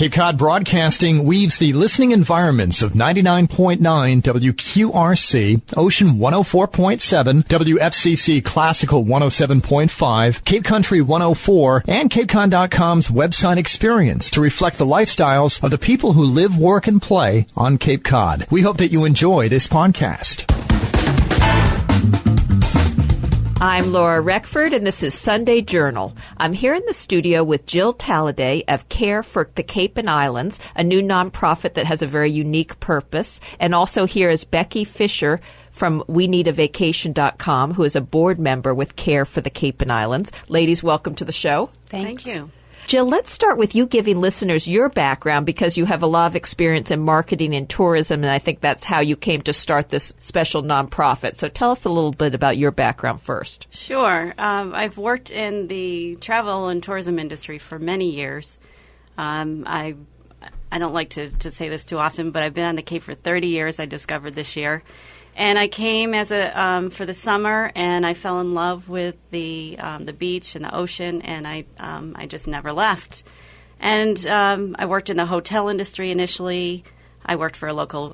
Cape Cod Broadcasting weaves the listening environments of 99.9 WQRC, Ocean 104.7, WFCC Classical 107.5, Cape Country 104, and CapeCon.com's website experience to reflect the lifestyles of the people who live, work, and play on Cape Cod. We hope that you enjoy this podcast. I'm Laura Reckford, and this is Sunday Journal. I'm here in the studio with Jill Taladay of Care for the Cape and Islands, a new nonprofit that has a very unique purpose. And also here is Becky Fischer from WeNeedAVacation.com, who is a board member with Care for the Cape and Islands. Ladies, welcome to the show. Thanks. Thank you. Jill, let's start with you giving listeners your background because you have a lot of experience in marketing and tourism, and I think that's how you came to start this special nonprofit. So tell us a little bit about your background first. Sure. I've worked in the travel and tourism industry for many years. I don't like to say this too often, but I've been on the Cape for 30 years, I discovered this year. And I came as for the summer, and I fell in love with the beach and the ocean, and I just never left. And I worked in the hotel industry initially. I worked for a local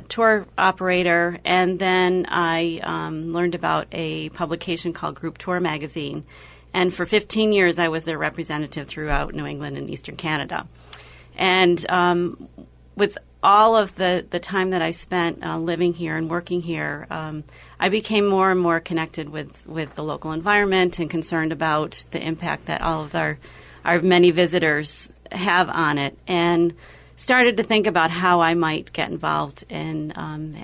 tour operator, and then I learned about a publication called Group Tour Magazine. And for 15 years, I was their representative throughout New England and Eastern Canada. And with all of the time that I spent living here and working here, I became more and more connected with the local environment and concerned about the impact that all of our many visitors have on it, and started to think about how I might get involved in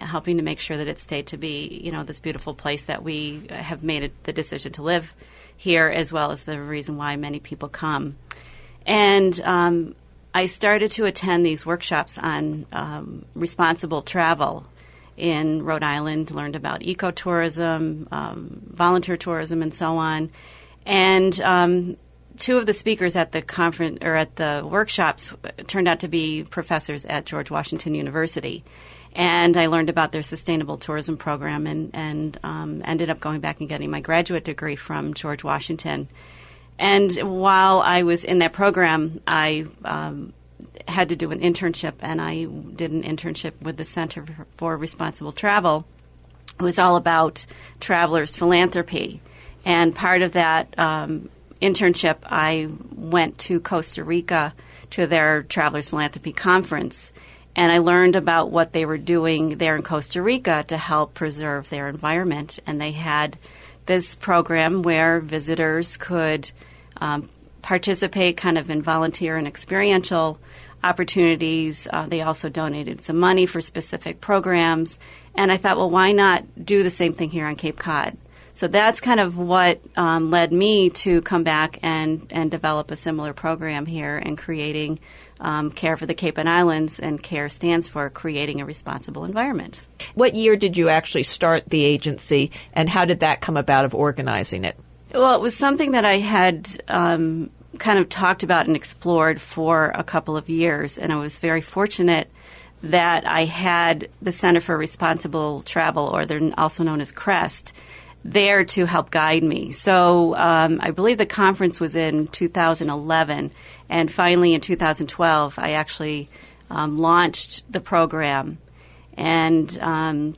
helping to make sure that it stayed to be, this beautiful place that we have made the decision to live here, as well as the reason why many people come. And I started to attend these workshops on responsible travel in Rhode Island, learned about ecotourism, volunteer tourism, and so on. And two of the speakers at the conference or at the workshops turned out to be professors at George Washington University. And I learned about their sustainable tourism program and ended up going back and getting my graduate degree from George Washington. And while I was in that program, I had to do an internship, and I did an internship with the Center for Responsible Travel. It was all about travelers' philanthropy. And part of that internship, I went to Costa Rica to their Travelers' Philanthropy Conference, and I learned about what they were doing there in Costa Rica to help preserve their environment. And they had this program where visitors could participate kind of in volunteer and experiential opportunities. They also donated some money for specific programs. And I thought, well, why not do the same thing here on Cape Cod? So that's kind of what led me to come back and develop a similar program here and creating Care for the Cape and Islands, and CARE stands for Creating a Responsible Environment. What year did you actually start the agency, and how did that come about of organizing it? Well, it was something that I had kind of talked about and explored for a couple of years, and I was very fortunate that I had the Center for Responsible Travel, or they're also known as CREST, there to help guide me. So I believe the conference was in 2011, and finally in 2012 I actually launched the program. And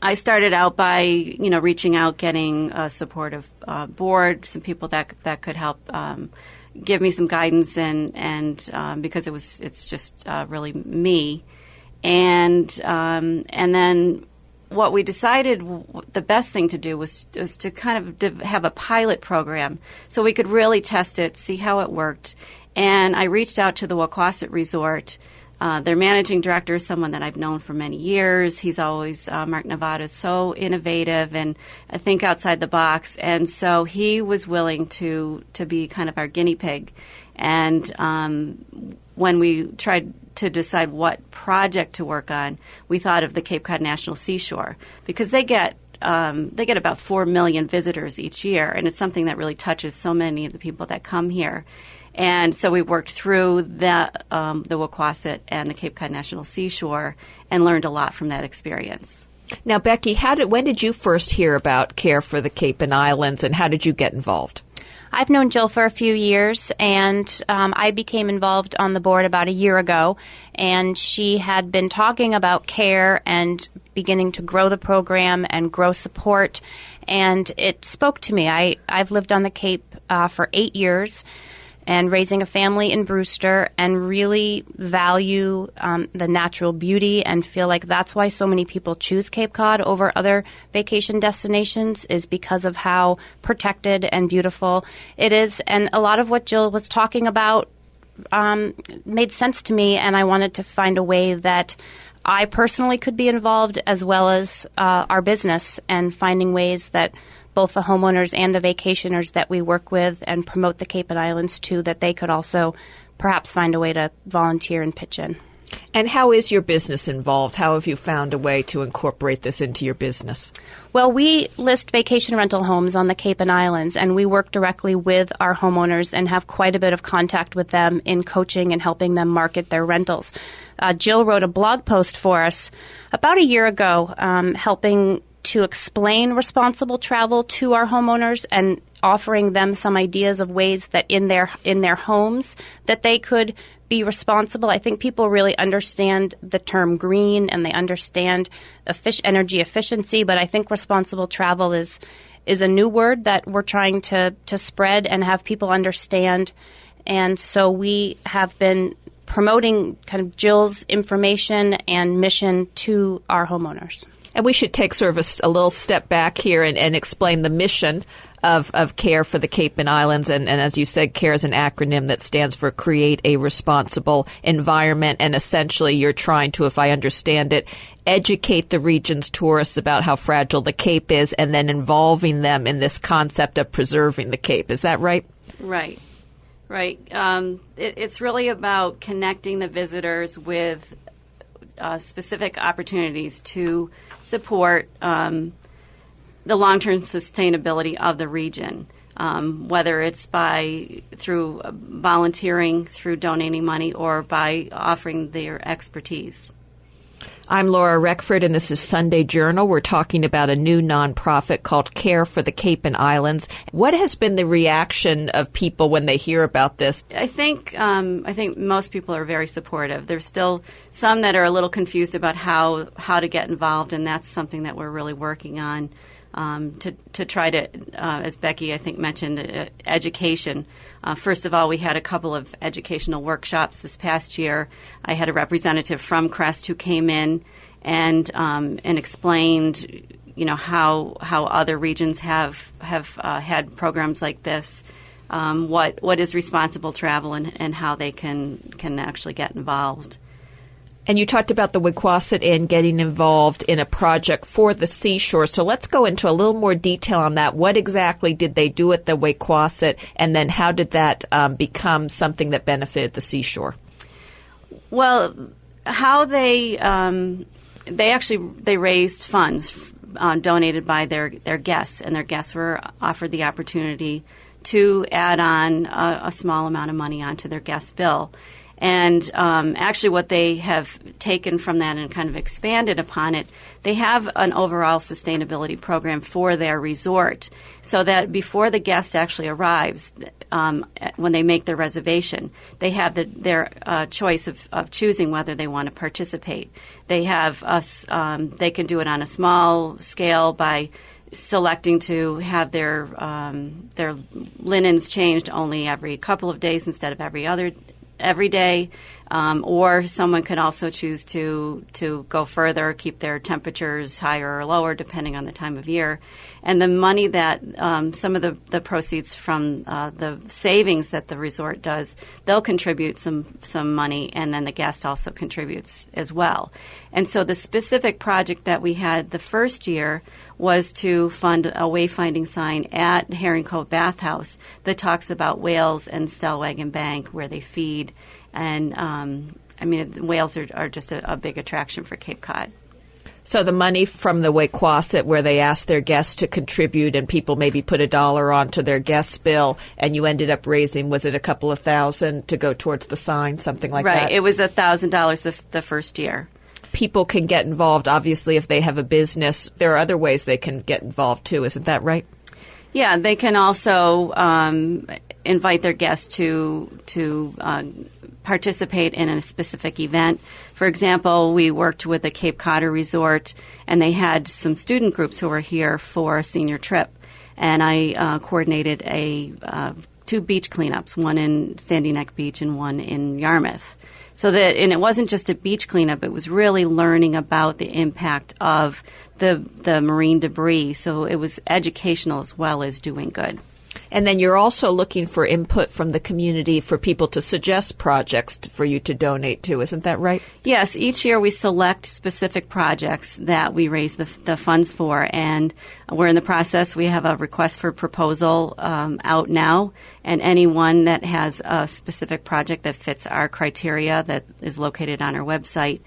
I started out by, reaching out, getting a supportive board, some people that could help give me some guidance, and because it's just really me, and then what we decided the best thing to do was to kind of have a pilot program so we could really test it, see how it worked. And I reached out to the Wauquasit Resort. Their managing director is someone that I've known for many years. He's always, Mark Nevada, is so innovative and I think outside the box. And so he was willing to be kind of our guinea pig. And when we tried to decide what project to work on, we thought of the Cape Cod National Seashore, because they get about 4 million visitors each year, and it's something that really touches so many of the people that come here. And so we worked through the Wauquasit and the Cape Cod National Seashore and learned a lot from that experience. Now, Becky, when did you first hear about Care for the Cape and Islands, and how did you get involved? I've known Jill for a few years, and I became involved on the board about a year ago, and she had been talking about CARE and beginning to grow the program and grow support, and it spoke to me. I've lived on the Cape for 8 years and raising a family in Brewster, and really value the natural beauty and feel like that's why so many people choose Cape Cod over other vacation destinations, is because of how protected and beautiful it is. And a lot of what Jill was talking about made sense to me, and I wanted to find a way that I personally could be involved, as well as our business, and finding ways that both the homeowners and the vacationers that we work with and promote the Cape and Islands to, that they could also perhaps find a way to volunteer and pitch in. And how is your business involved? How have you found a way to incorporate this into your business? Well, we list vacation rental homes on the Cape and Islands, and we work directly with our homeowners and have quite a bit of contact with them in coaching and helping them market their rentals. Jill wrote a blog post for us about a year ago, helping to explain responsible travel to our homeowners and offering them some ideas of ways that in their homes that they could be responsible. I think people really understand the term green, and they understand energy efficiency, but I think responsible travel is a new word that we're trying to spread and have people understand. And so we have been promoting kind of Jill's information and mission to our homeowners. And we should take sort of a little step back here and explain the mission of CARE for the Cape and Islands. And as you said, CARE is an acronym that stands for Create a Responsible Environment. And essentially you're trying to, if I understand it, educate the region's tourists about how fragile the Cape is, and then involving them in this concept of preserving the Cape. Is that right? Right. It's really about connecting the visitors with specific opportunities to support the long-term sustainability of the region, whether it's through volunteering, through donating money, or by offering their expertise. I'm Laura Reckford, and this is Sunday Journal. We're talking about a new nonprofit called Care for the Cape and Islands. What has been the reaction of people when they hear about this? I think most people are very supportive. There's still some that are a little confused about how to get involved, and that's something that we're really working on to try to, as Becky I think mentioned, education. First of all, we had a couple of educational workshops this past year. I had a representative from Crest who came in and explained, how other regions have had programs like this, what is responsible travel, and how they can actually get involved. And you talked about the Wequassett Inn getting involved in a project for the seashore. So let's go into a little more detail on that. What exactly did they do at the Wequassett, and then how did that become something that benefited the seashore? Well, how they raised funds donated by their guests, and their guests were offered the opportunity to add on a small amount of money onto their guest bill. And actually what they have taken from that and kind of expanded upon it, they have an overall sustainability program for their resort, so that before the guest actually arrives, when they make their reservation, they have their choice of choosing whether they want to participate. They have they can do it on a small scale by selecting to have their linens changed only every couple of days instead of every day, or someone could also choose to go further, keep their temperatures higher or lower depending on the time of year. And the money that some of the proceeds from the savings that the resort does, they'll contribute some money, and then the guest also contributes as well. And so the specific project that we had the first year was to fund a wayfinding sign at Herring Cove Bathhouse that talks about whales and Stellwagen Bank, where they feed. And, whales are just a big attraction for Cape Cod. So the money from the Wequassett, where they asked their guests to contribute and people maybe put $1 onto their guest bill, and you ended up raising, was it a couple of $1,000 to go towards the sign, something like that? Right. It was $1,000 the first year. People can get involved, obviously, if they have a business. There are other ways they can get involved, too. Isn't that right? Yeah, they can also invite their guests to participate in a specific event. For example, we worked with the Cape Codder Resort, and they had some student groups who were here for a senior trip. And I coordinated 2 beach cleanups, one in Sandy Neck Beach and one in Yarmouth. And it wasn't just a beach cleanup, it was really learning about the impact of the marine debris. So it was educational as well as doing good. And then you're also looking for input from the community for people to suggest projects for you to donate to. Isn't that right? Yes. Each year we select specific projects that we raise the funds for. And we're in the process. We have a request for proposal out now. And anyone that has a specific project that fits our criteria that is located on our website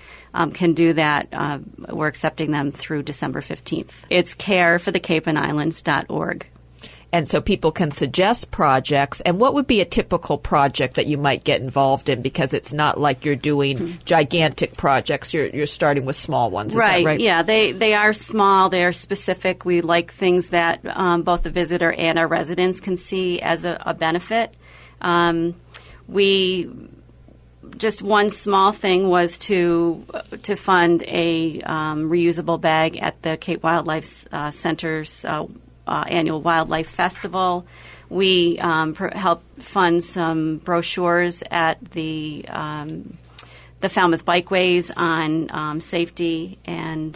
can do that. We're accepting them through December 15th. It's careforthecapeandislands.org. And so people can suggest projects. And what would be a typical project that you might get involved in? Because it's not like you're doing gigantic projects. You're starting with small ones. Is that right? Yeah, they are small. They are specific. We like things that both the visitor and our residents can see as a benefit. Just one small thing was to fund a reusable bag at the Cape Wildlife Center's annual wildlife festival. We help fund some brochures at the Falmouth Bikeways on safety, and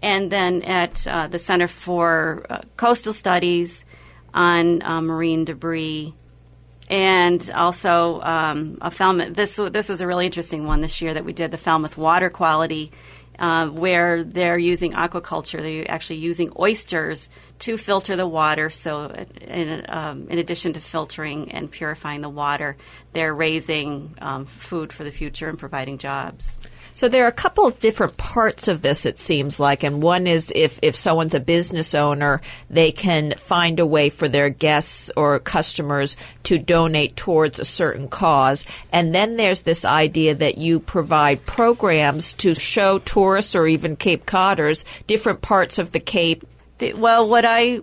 then at the Center for Coastal Studies on marine debris. And also Falmouth. This was a really interesting one this year that we did, the Falmouth water quality, where they're using aquaculture. They're actually using oysters to filter the water. So in addition to filtering and purifying the water, they're raising food for the future and providing jobs. So there are a couple of different parts of this, it seems like. And one is if someone's a business owner, they can find a way for their guests or customers to donate towards a certain cause. And then there's this idea that you provide programs to show tourists or even Cape Codders different parts of the Cape. Well, what I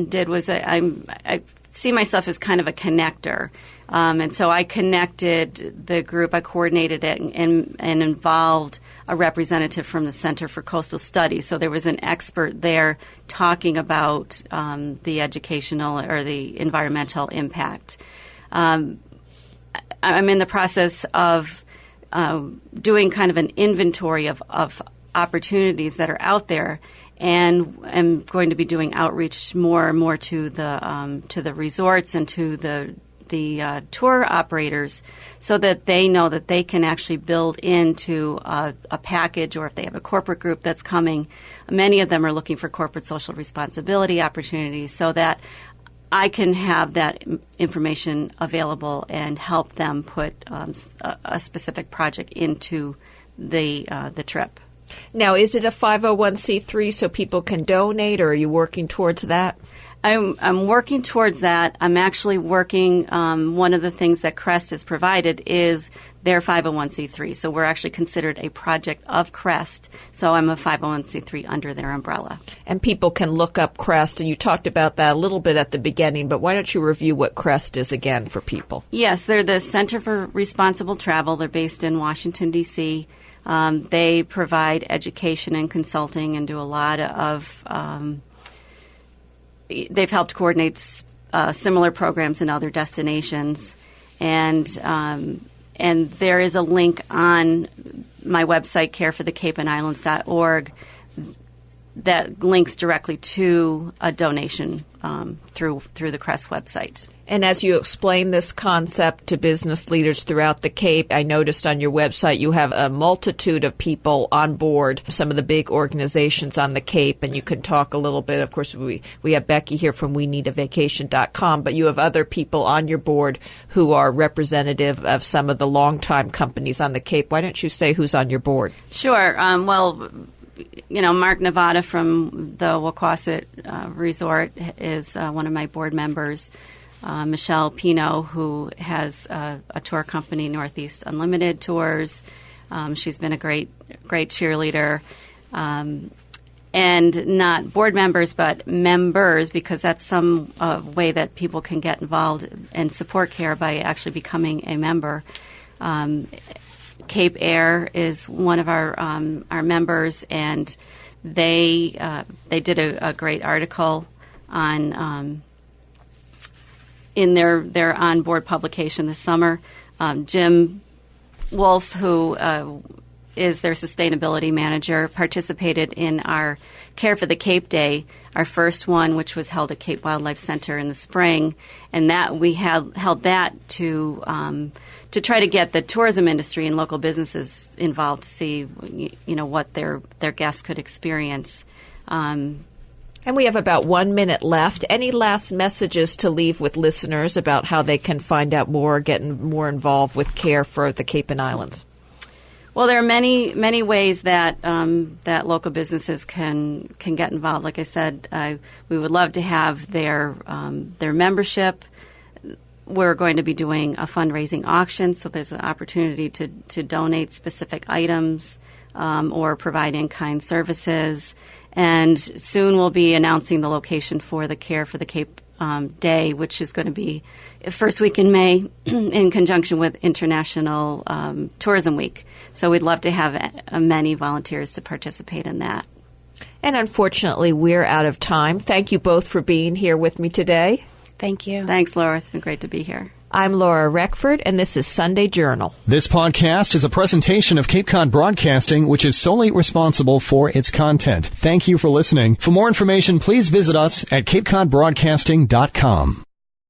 did was I see myself as kind of a connector. And so I connected the group, I coordinated it and involved a representative from the Center for Coastal Studies. So there was an expert there talking about the educational or the environmental impact. I'm in the process of doing kind of an inventory of opportunities that are out there, and I'm going to be doing outreach more and more to the resorts and to the tour operators, so that they know that they can actually build into a package, or if they have a corporate group that's coming, many of them are looking for corporate social responsibility opportunities, so that I can have that information available and help them put a specific project into the trip. Now, is it a 501c3 so people can donate, or are you working towards that? I'm working towards that. I'm actually working, one of the things that CREST has provided is their 501c3. So we're actually considered a project of CREST. So I'm a 501c3 under their umbrella. And people can look up CREST, and you talked about that a little bit at the beginning, but why don't you review what CREST is again for people? Yes, they're the Center for Responsible Travel. They're based in Washington, D.C. They provide education and consulting and do a lot of they've helped coordinate similar programs in other destinations, and there is a link on my website, careforthecapeandislands.org, that links directly to a donation through the CREST website. And as you explain this concept to business leaders throughout the Cape, I noticed on your website you have a multitude of people on board, some of the big organizations on the Cape, and you can talk a little bit. Of course, we have Becky here from WeNeedAVacation.com, but you have other people on your board who are representative of some of the longtime companies on the Cape. Why don't you say who's on your board? Sure. Mark Nevada from the Wauquasit Resort is one of my board members. Michelle Pino, who has a tour company, Northeast Unlimited Tours. She's been a great cheerleader. And and not board members, but members, because that's some way that people can get involved and support CARE by actually becoming a member. Cape Air is one of our members, and they did a great article on in their on-board publication this summer. Jim Wolf, who is their sustainability manager, participated in our Care for the Cape Day, our first one, which was held at Cape Wildlife Center in the spring, and that we held that to try to get the tourism industry and local businesses involved to see, what their guests could experience. And we have about 1 minute left. Any last messages to leave with listeners about how they can find out more, get more involved with Care for the Cape and Islands? Well, there are many ways that that local businesses can get involved. Like I said, we would love to have their membership. We're going to be doing a fundraising auction, so there's an opportunity to donate specific items or provide in-kind services. And soon we'll be announcing the location for the Care for the Cape Day, which is going to be first week in May in conjunction with International Tourism Week. So we'd love to have many volunteers to participate in that. And unfortunately, we're out of time. Thank you both for being here with me today. Thank you. Thanks, Laura. It's been great to be here. I'm Laura Reckford, and this is Sunday Journal. This podcast is a presentation of Cape Cod Broadcasting, which is solely responsible for its content. Thank you for listening. For more information, please visit us at capecodbroadcasting.com.